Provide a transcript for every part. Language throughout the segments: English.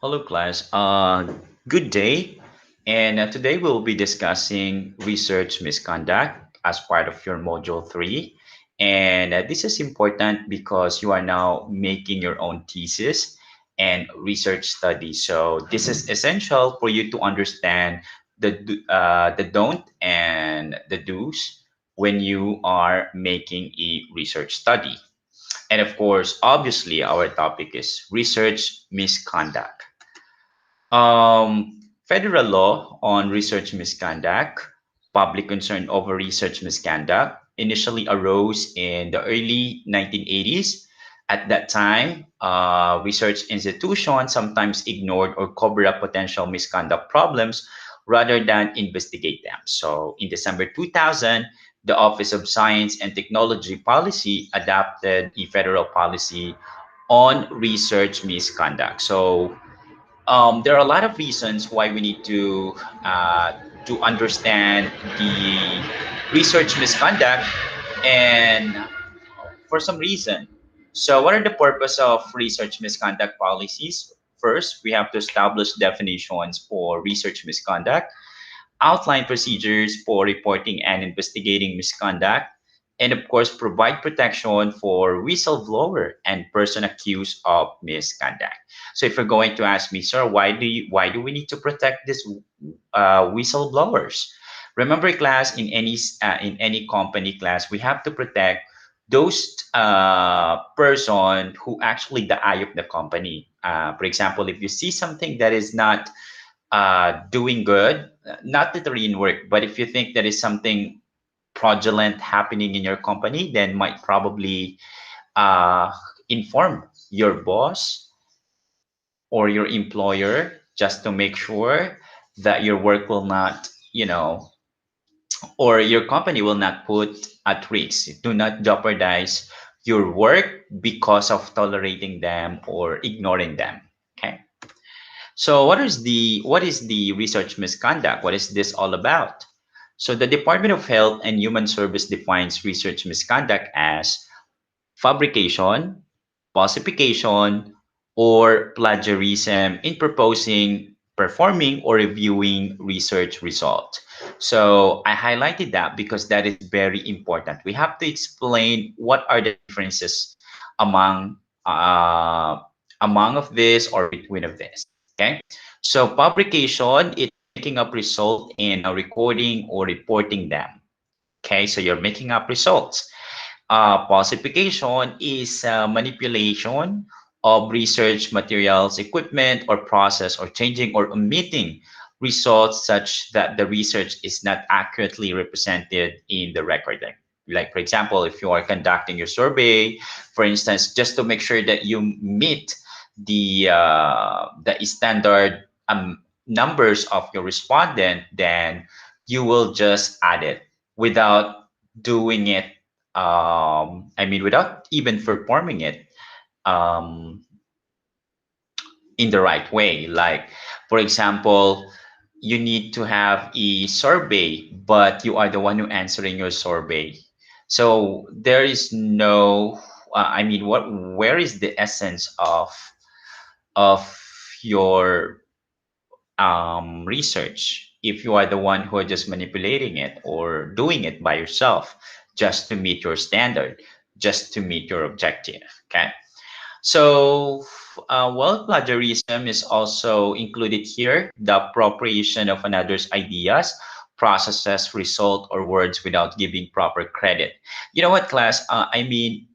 Hello, class. Good day. And today we'll be discussing research misconduct as part of your module 3. And this is important because you are now making your own thesis and research study. So this is essential for you to understand the don't and the do's when you are making a research study. And of course, obviously, our topic is research misconduct. Federal law on research misconduct, public concern over research misconduct, initially arose in the early 1980s. At that time, research institutions sometimes ignored or covered up potential misconduct problems rather than investigate them. So, in December 2000, the Office of Science and Technology Policy adopted a federal policy on research misconduct. So, there are a lot of reasons why we need to understand the research misconduct and for some reason. So, what are the purpose of research misconduct policies? First, we have to establish definitions for research misconduct, outline procedures for reporting and investigating misconduct, and of course, provide protection for whistleblower and person accused of misconduct. So, if you're going to ask me, sir, why do we need to protect these whistleblowers? Remember, class, in any company class, we have to protect those person who actually the eye of the company. For example, if you see something that is not doing good, not literally in work, but if you think there is something fraudulent happening in your company, then might probably uh, inform your boss or your employer just to make sure that your work will not, or your company will not put at risk. Do not jeopardize your work because of tolerating them or ignoring them. Okay. So what is the research misconduct? What is this all about? So the Department of Health and Human Service defines research misconduct as fabrication, falsification, or plagiarism in proposing, performing, or reviewing research results. So I highlighted that because that is very important. We have to explain what are the differences among uh, among of this or between of this. Okay, so publication is making up result in a recording or reporting them. Okay, so you're making up results. Falsification is manipulation of research materials, equipment, or process, or changing or omitting results such that the research is not accurately represented in the recording. Like, for example, if you are conducting your survey, for instance, just to make sure that you meet the standard numbers of your respondent, then you will just add it without doing it without even performing it um, in the right way. Like, for example, you need to have a survey, but you are the one who answering your survey. So there is no, where is the essence of your research if you are the one who are just manipulating it or doing it by yourself just to meet your standard, just to meet your objective. Okay. So, plagiarism is also included here, the appropriation of another's ideas, processes, result, or words without giving proper credit. You know what, class?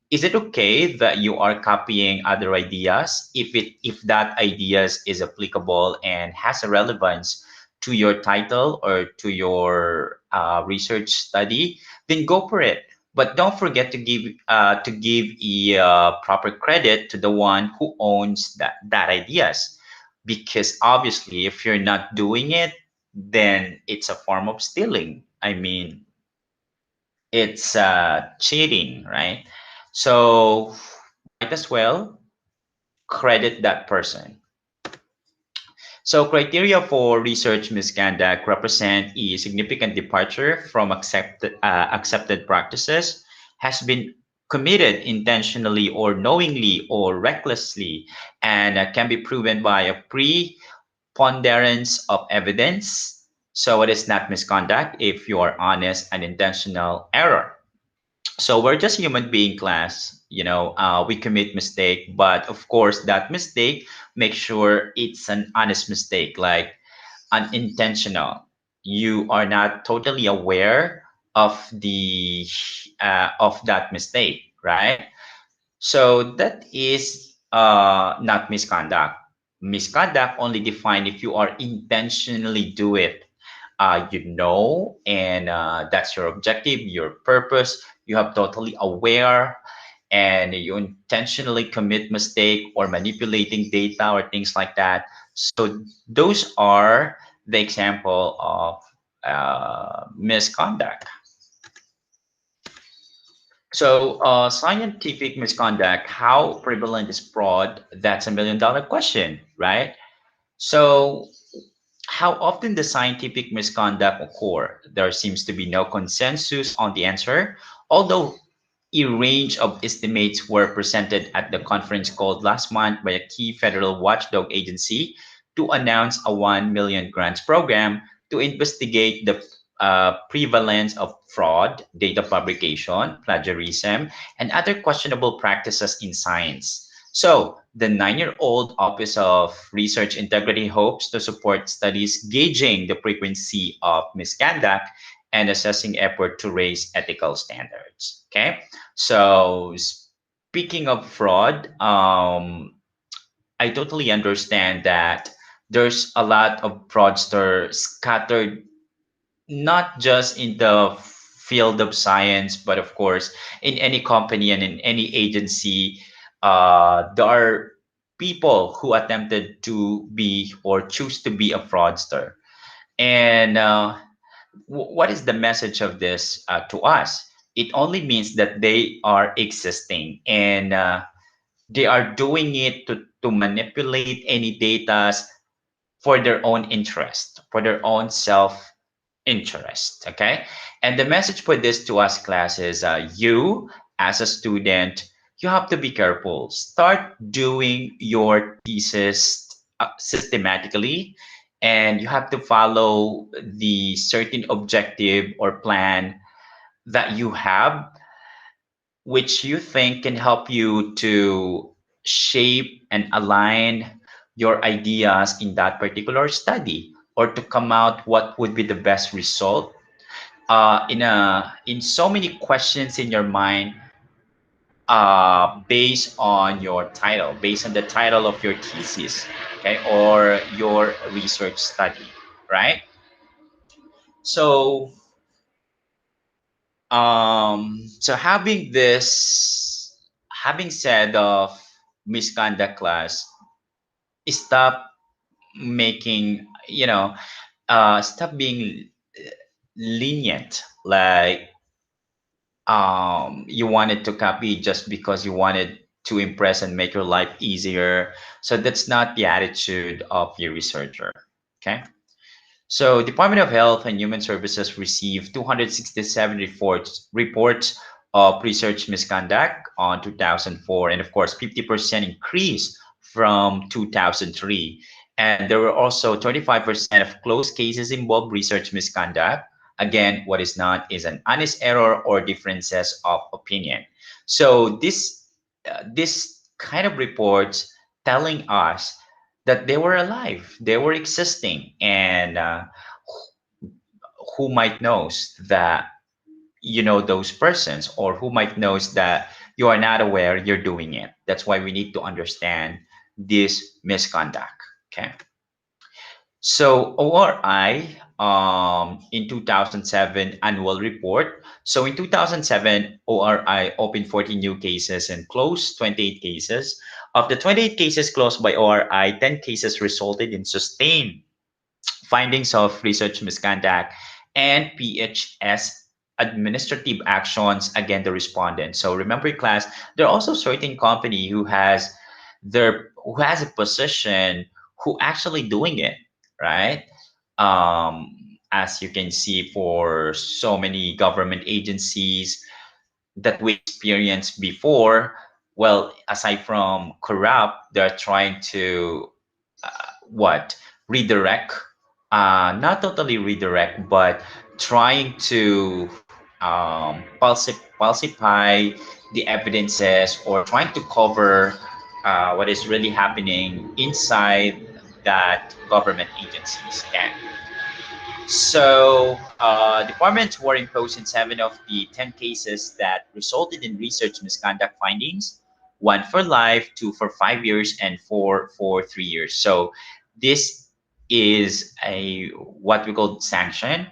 Is it okay that you are copying other ideas if that ideas is applicable and has a relevance to your title or to your research study? Then go for it, but don't forget to give a proper credit to the one who owns that ideas, because obviously if you're not doing it, then it's a form of stealing. It's cheating, right? So might as well credit that person. So criteria for research misconduct represent a significant departure from accepted practices, has been committed intentionally or knowingly or recklessly, and can be proven by a preponderance of evidence. So it is not misconduct if you are honest and intentional error. So we're just human being, class. We commit mistake, but of course that mistake, make sure it's an honest mistake, like unintentional. You are not totally aware of that mistake, right? So that is not misconduct. Misconduct only defined if you are intentionally do it. And that's your objective, your purpose. You have totally aware, and you intentionally commit mistake or manipulating data or things like that. So those are the example of misconduct. So, scientific misconduct, how prevalent is fraud? That's a $1 million question, right? So, how often does scientific misconduct occur? There seems to be no consensus on the answer, although a range of estimates were presented at the conference called last month by a key federal watchdog agency to announce a 1 million grants program to investigate the prevalence of fraud, data publication, plagiarism, and other questionable practices in science. So, the 9-year-old Office of Research Integrity hopes to support studies gauging the frequency of misconduct and assessing effort to raise ethical standards. Okay, so speaking of fraud, I totally understand that there's a lot of fraudsters scattered, not just in the field of science, but of course in any company and in any agency. There are people who attempted to be or choose to be a fraudster. And what is the message of this to us? It only means that they are existing, and they are doing it to manipulate any data for their own interest, for their own self interest. Okay. And the message for this to us, class, is you as a student, you have to be careful. Start doing your thesis systematically, and you have to follow the certain objective or plan that you have, which you think can help you to shape and align your ideas in that particular study, or to come out what would be the best result in so many questions in your mind, based on your title, based on the title of your thesis, okay, or your research study, right? So, having said of misconduct, class, stop making, stop being lenient, like you wanted to copy just because you wanted to impress and make your life easier. So that's not the attitude of your researcher. Okay. So Department of Health and Human Services received 267 reports of research misconduct on 2004, and of course 50% increase from 2003. And there were also 25% of closed cases involved research misconduct. Again, what is not is an honest error or differences of opinion. So this kind of reports telling us that they were alive, they were existing, and who might knows that you know those persons, or who might knows that you are not aware you're doing it. That's why we need to understand this misconduct. Okay. So ORI, in 2007 annual report. So in 2007, ORI opened 14 new cases and closed 28 cases. Of the 28 cases closed by ORI, 10 cases resulted in sustained findings of research misconduct and PHS administrative actions against the respondent. So remember, class, there are also certain company who has a position who actually doing it, right? As you can see for so many government agencies, that we experienced before, well, aside from corrupt, they're trying to what redirect, not totally redirect, but trying to falsify the evidences or trying to cover what is really happening inside that government agencies. And so, departments were imposed in 7 of the 10 cases that resulted in research misconduct findings, one for life, two for 5 years, and four for 3 years. So, this is a what we call sanction.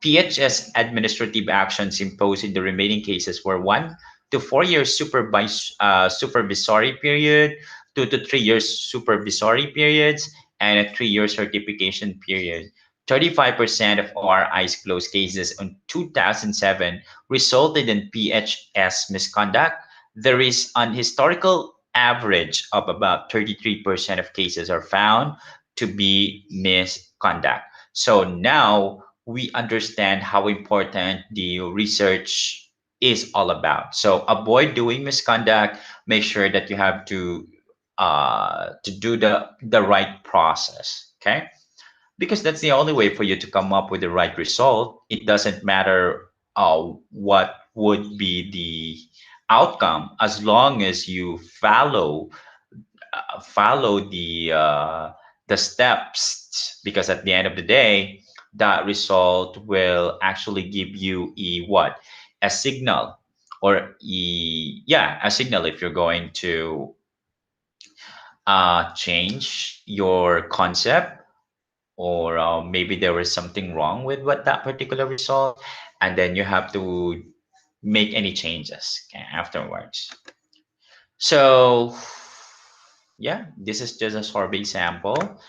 PHS administrative actions imposed in the remaining cases were 1 to 4 years supervisory period, 2 to 3 years supervisory periods, and a 3 year certification period. 35% of our eyes closed cases in 2007 resulted in PHS misconduct. There is an historical average of about 33% of cases are found to be misconduct. So now we understand how important the research is all about. So avoid doing misconduct. Make sure that you have to do the right process. Okay, because that's the only way for you to come up with the right result. It doesn't matter what would be the outcome as long as you follow the steps, because at the end of the day that result will actually give you a what, a signal, or a signal if you're going to change your concept, or maybe there was something wrong with what that particular result, and then you have to make any changes, okay, afterwards. So yeah, this is just a sorbet sample.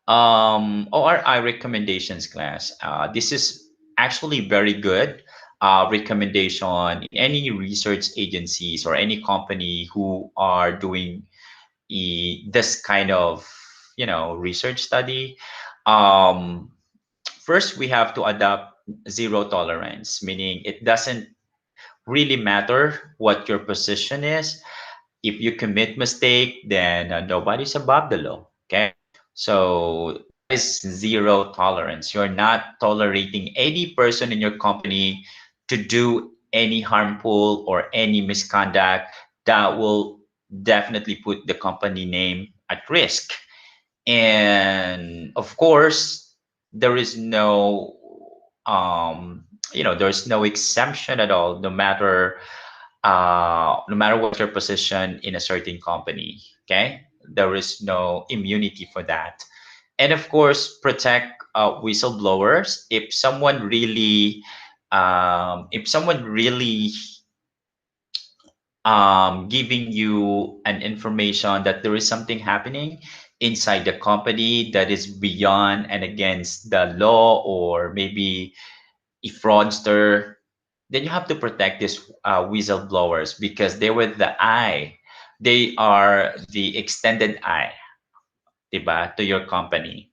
ORI recommendations class. This is actually very good recommendation in any research agencies or any company who are doing this kind of research study. um, First, we have to adopt zero tolerance, meaning it doesn't really matter what your position is. If you commit mistake, then nobody's above the law. Okay, so that is zero tolerance. You're not tolerating any person in your company to do any harmful or any misconduct that will definitely put the company name at risk. And of course, there is there's no exemption at all, no matter what your position in a certain company. Okay, there is no immunity for that. And of course, protect whistleblowers. If someone really giving you an information that there is something happening inside the company that is beyond and against the law, or maybe a fraudster, then you have to protect these whistleblowers, because they were the eye. They are the extended eye, diba, to your company.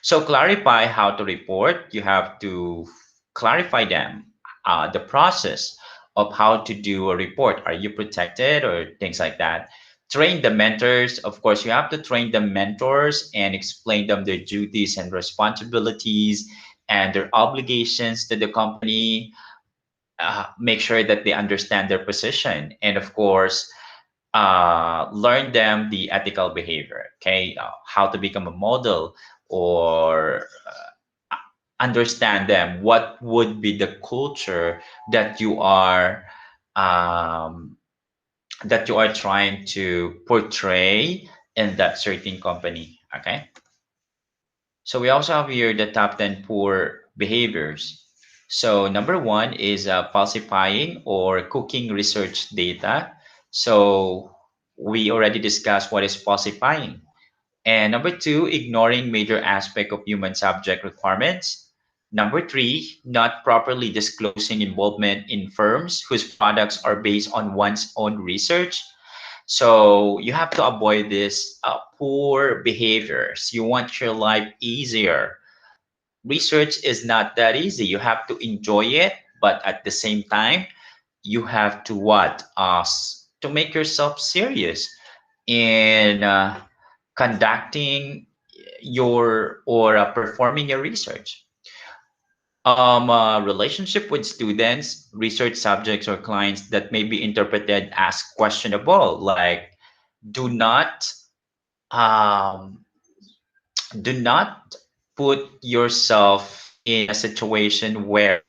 So clarify how to report. You have to clarify them, the process of how to do a report. Are you protected or things like that? Train the mentors. Of course, you have to train the mentors and explain them their duties and responsibilities and their obligations to the company. Make sure that they understand their position, and of course, learn them the ethical behavior. Okay, how to become a model, or understand them what would be the culture that um, you are trying to portray in that certain company. Okay, so we also have here the top 10 poor behaviors. So number one is falsifying or cooking research data. So we already discussed what is falsifying. And number two, ignoring major aspect of human subject requirements. Number three, not properly disclosing involvement in firms whose products are based on one's own research. So you have to avoid this poor behaviors. You want your life easier. Research is not that easy. You have to enjoy it, but at the same time, you have to what? To make yourself serious in conducting your or performing your research. Relationship with students, research subjects, or clients that may be interpreted as questionable, like do not um, do not put yourself in a situation where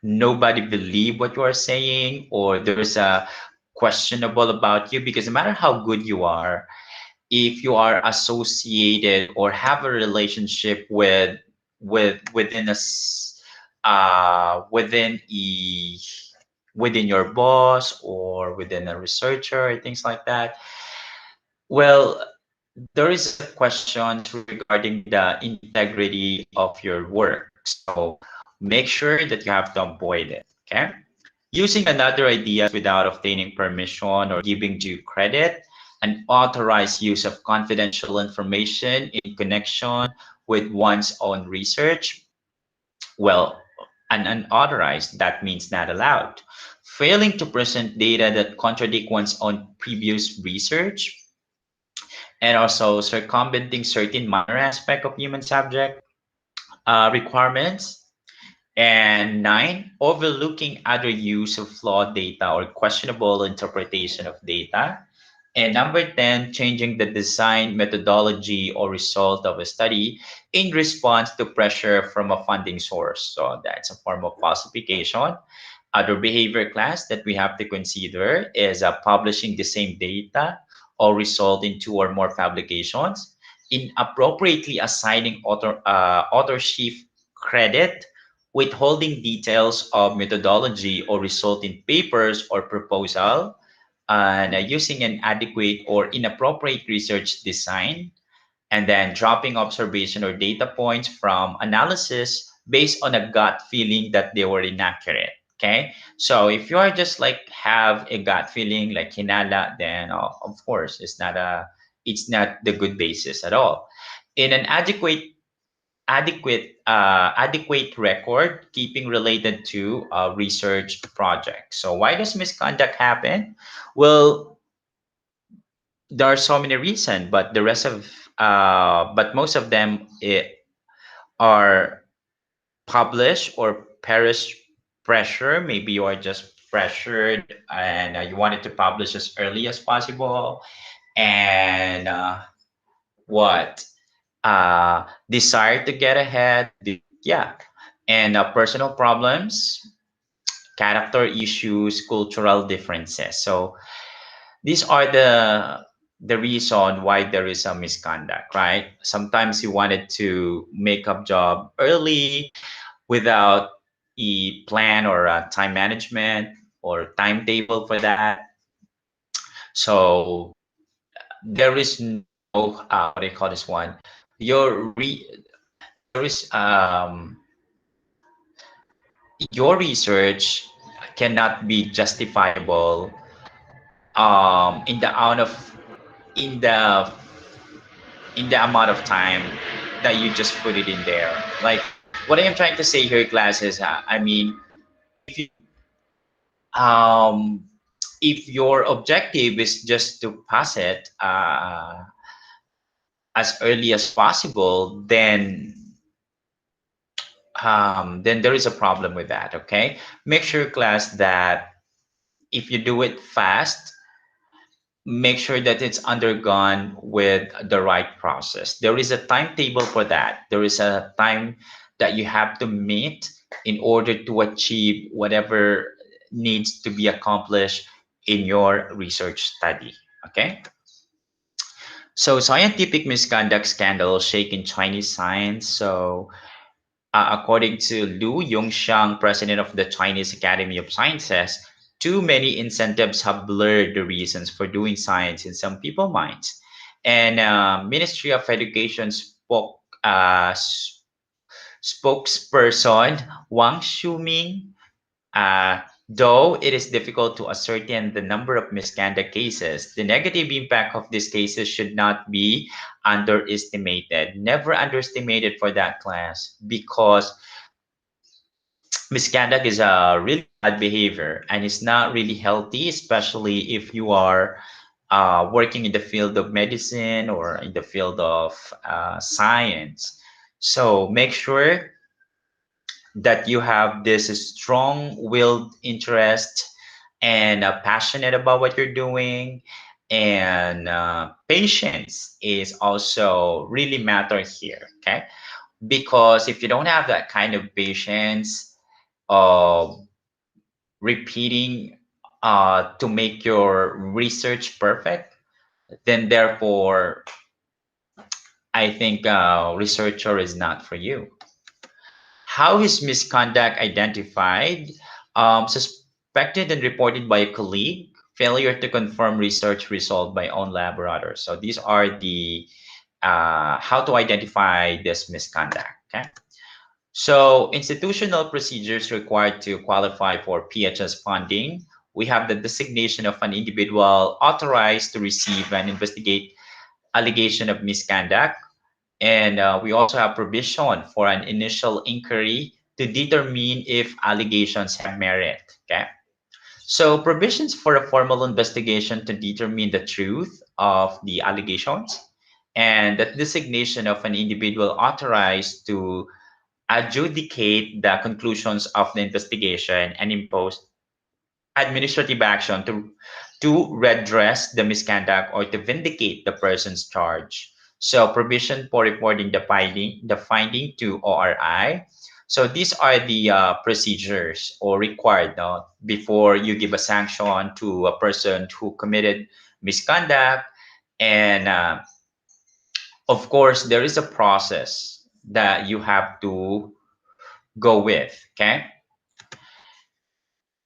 nobody believe what you are saying or there's a questionable about you, because no matter how good you are, if you are associated or have a relationship with within within within your boss or within a researcher, things like that, well, there is a questions regarding the integrity of your work. So make sure that you have to avoid it. Okay. Using another ideas without obtaining permission or giving due credit, an authorized use of confidential information in connection with one's own research. Well, an unauthorized, that means not allowed. Failing to present data that contradict one's own previous research, and also circumventing certain minor aspect of human subject requirements. And nine, overlooking other use of flawed data or questionable interpretation of data. And number 10, changing the design methodology or result of a study in response to pressure from a funding source. So that's a form of falsification. Other behavior class that we have to consider is publishing the same data or result in two or more publications, inappropriately assigning authorship credit, withholding details of methodology or result in papers or proposal, and using an adequate or inappropriate research design, and then dropping observation or data points from analysis based on a gut feeling that they were inaccurate. Okay, so if you are just like have a gut feeling like hinala, then of course it's not the good basis at all. In an adequate record keeping related to a research project. So why does misconduct happen? Well, there are so many reasons, but the rest of but most of them are publish or perish pressure. Maybe you are just pressured and you wanted to publish as early as possible, and what desire to get ahead. Yeah, and personal problems, character issues, cultural differences. So these are the reason why there is a misconduct, right? Sometimes you wanted to make up job early without a plan or a time management or timetable for that. So there is no what do you call this one? Your there is your research cannot be justifiable in the amount of in the amount of time that you just put it in there. Like what I am trying to say here, class, is I mean, if you um, if your objective is just to pass it as early as possible, then there is a problem with that. Okay, make sure, class, that if you do it fast, make sure that it's undergone with the right process. There is a timetable for that. There is a time that you have to meet in order to achieve whatever needs to be accomplished in your research study. Okay. So scientific misconduct scandal shaking Chinese science. So according to Lu Yongxiang, president of the Chinese Academy of Sciences, too many incentives have blurred the reasons for doing science in some people's minds. And Ministry of Education spokesperson Wang Shuming, uh, though it is difficult to ascertain the number of misconduct cases, the negative impact of these cases should not be underestimated. Never underestimated for that, class, because misconduct is really bad behavior and it's not really healthy, especially if you are working in the field of medicine or in the field of science. So make sure that you have this strong-willed interest and passionate about what you're doing. And patience is also really matter here, okay? Because if you don't have that kind of patience of repeating to make your research perfect, then therefore I think researcher is not for you. How is misconduct identified? Suspected and reported by a colleague, failure to confirm research result by own laboratory. So these are the how to identify this misconduct. Okay. So institutional procedures required to qualify for PHS funding. We have the designation of an individual authorized to receive and investigate allegation of misconduct. And we also have provision for an initial inquiry to determine if allegations have merit. Okay. So provisions for a formal investigation to determine the truth of the allegations and the designation of an individual authorized to adjudicate the conclusions of the investigation and impose administrative action to redress the misconduct or to vindicate the person's charge. So provision for reporting the finding to ORI. So these are the procedures or required, no, before you give a sanction to a person who committed misconduct. And of course, there is a process that you have to go with. Okay.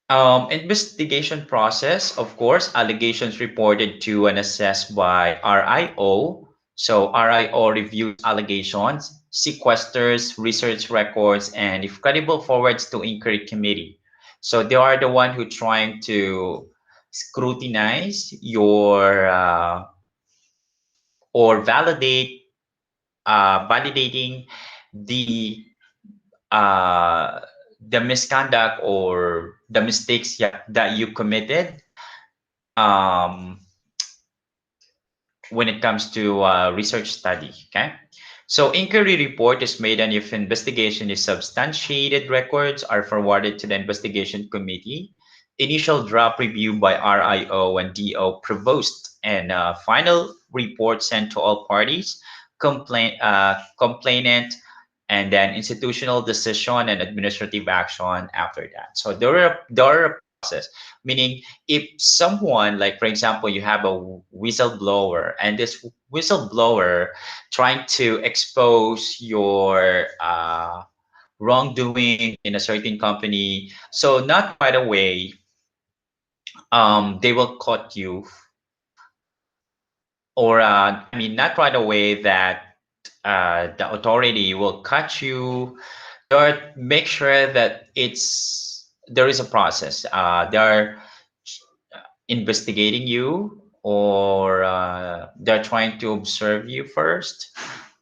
Investigation process, of course, allegations reported to and assessed by RIO. So RIO reviews allegations, sequesters research records, and if credible, forwards to inquiry committee. So they are the one who trying to scrutinize your or validating the uh, the misconduct or the mistakes that you committed um, when it comes to research study. Okay. So inquiry report is made and if investigation is substantiated, records are forwarded to the investigation committee. Initial draft review by RIO and DO provost and final report sent to all parties, complainant, and then institutional decision and administrative action after that. So there are a process, meaning if someone, like for example, you have a whistleblower and this whistleblower trying to expose your wrongdoing in a certain company, so not right away they will cut you, or I mean not right away that the authority will cut you. Or make sure that there is a process. They're investigating you, or they're trying to observe you first,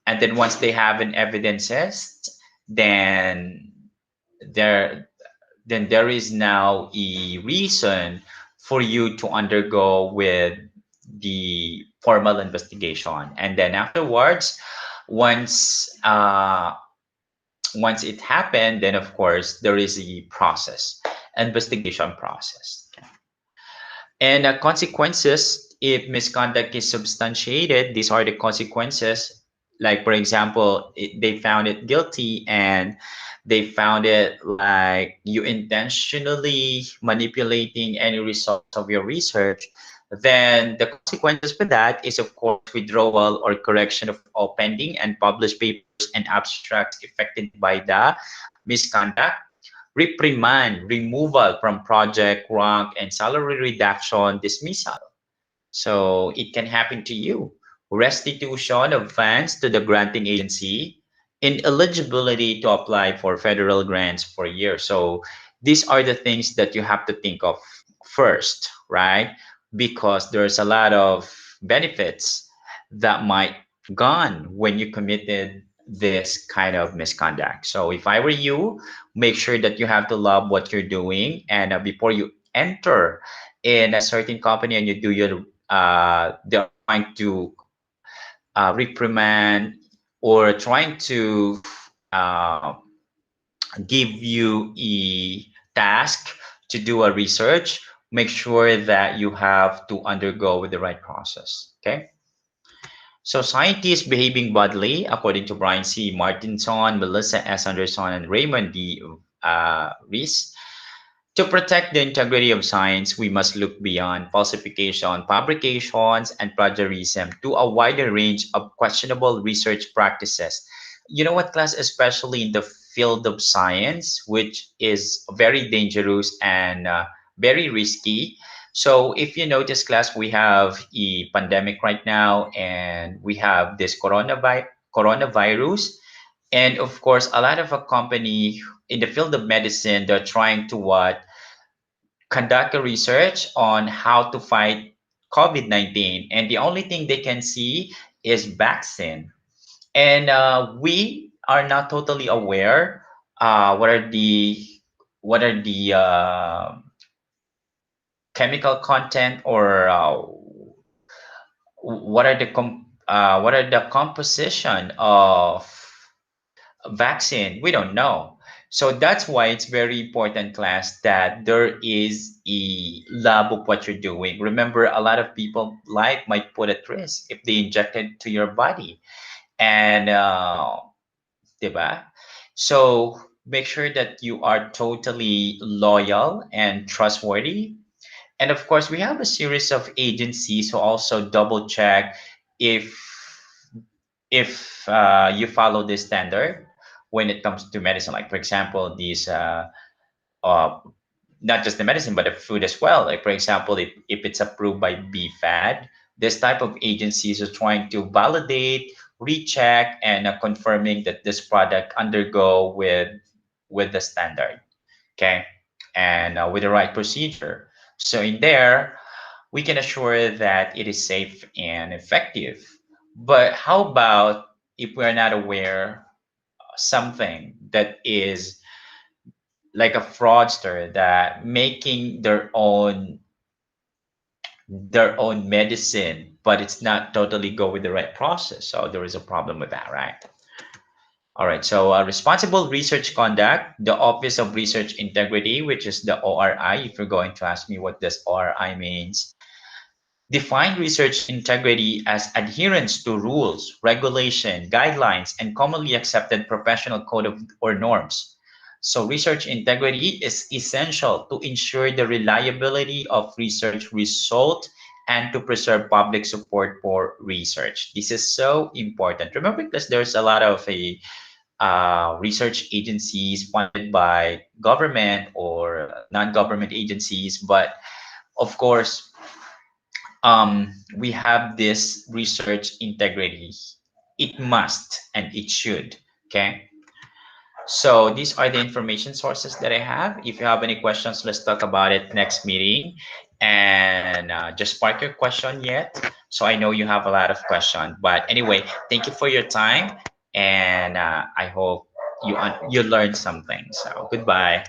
and then once they have an evidences, then there there is now a reason for you to undergo with the formal investigation, and then afterwards, once once it happened, then of course there is a process, investigation process. And consequences, if misconduct is substantiated, these are the consequences. Like, for example, they found it guilty and they found it like you intentionally manipulating any results of your research, then the consequences for that is, of course, withdrawal or correction of all pending and published papers and abstracts affected by the misconduct, reprimand, removal from project, rank, and salary reduction, dismissal. So it can happen to you. Restitution of funds to the granting agency, ineligibility to apply for federal grants for a year. So these are the things that you have to think of first, right? Because there's a lot of benefits that might gone when you committed this kind of misconduct. So if I were you, make sure that you have to love what you're doing, and before you enter in a certain company and you do your they're trying to reprimand or trying to uh, give you a task to do a research, make sure that you have to undergo with the right process. Okay. So scientists behaving badly, according to Brian C. Martinson, Melissa S. Anderson, and Raymond D. Rees, to protect the integrity of science, we must look beyond falsification, fabrications, and plagiarism to a wider range of questionable research practices. You know what, class, especially in the field of science, which is very dangerous and very risky. So, if you notice, class, we have a pandemic right now, and we have this coronavirus. And of course, a lot of a company in the field of medicine, they're trying to what conduct a research on how to fight COVID-19, and the only thing they can see is vaccine. And we are not totally aware what are the chemical content, or what are the composition of vaccine. We don't know. So that's why it's very important, class, that there is a lab of what you're doing. Remember, a lot of people life might put at risk if they inject it to your body. And diba? So make sure that you are totally loyal and trustworthy. And of course, we have a series of agencies who also double check if you follow this standard when it comes to medicine. Like, for example, these uh, not just the medicine but the food as well. Like, for example, if it's approved by BFAD, this type of agencies are trying to validate, recheck, and confirming that this product undergo with the standard. Okay. And with the right procedure. So in there, we can assure that it is safe and effective. But how about if we're not aware something that is like a fraudster that making their own medicine, but it's not totally go with the right process. So there is a problem with that, right? All right. So responsible research conduct, the Office of Research Integrity, which is the ORI. If you're going to ask me what this ORI means, define research integrity as adherence to rules, regulation, guidelines, and commonly accepted professional code of, or norms. So, research integrity is essential to ensure the reliability of research result and to preserve public support for research. This is so important. Remember, because there's a lot of research agencies funded by government or non-government agencies, but of course, we have this research integrity. It must and it should. Okay. So these are the information sources that I have. If you have any questions, let's talk about it next meeting. And just park your question yet. So I know you have a lot of questions. But anyway, thank you for your time. And I hope you learned something. So goodbye.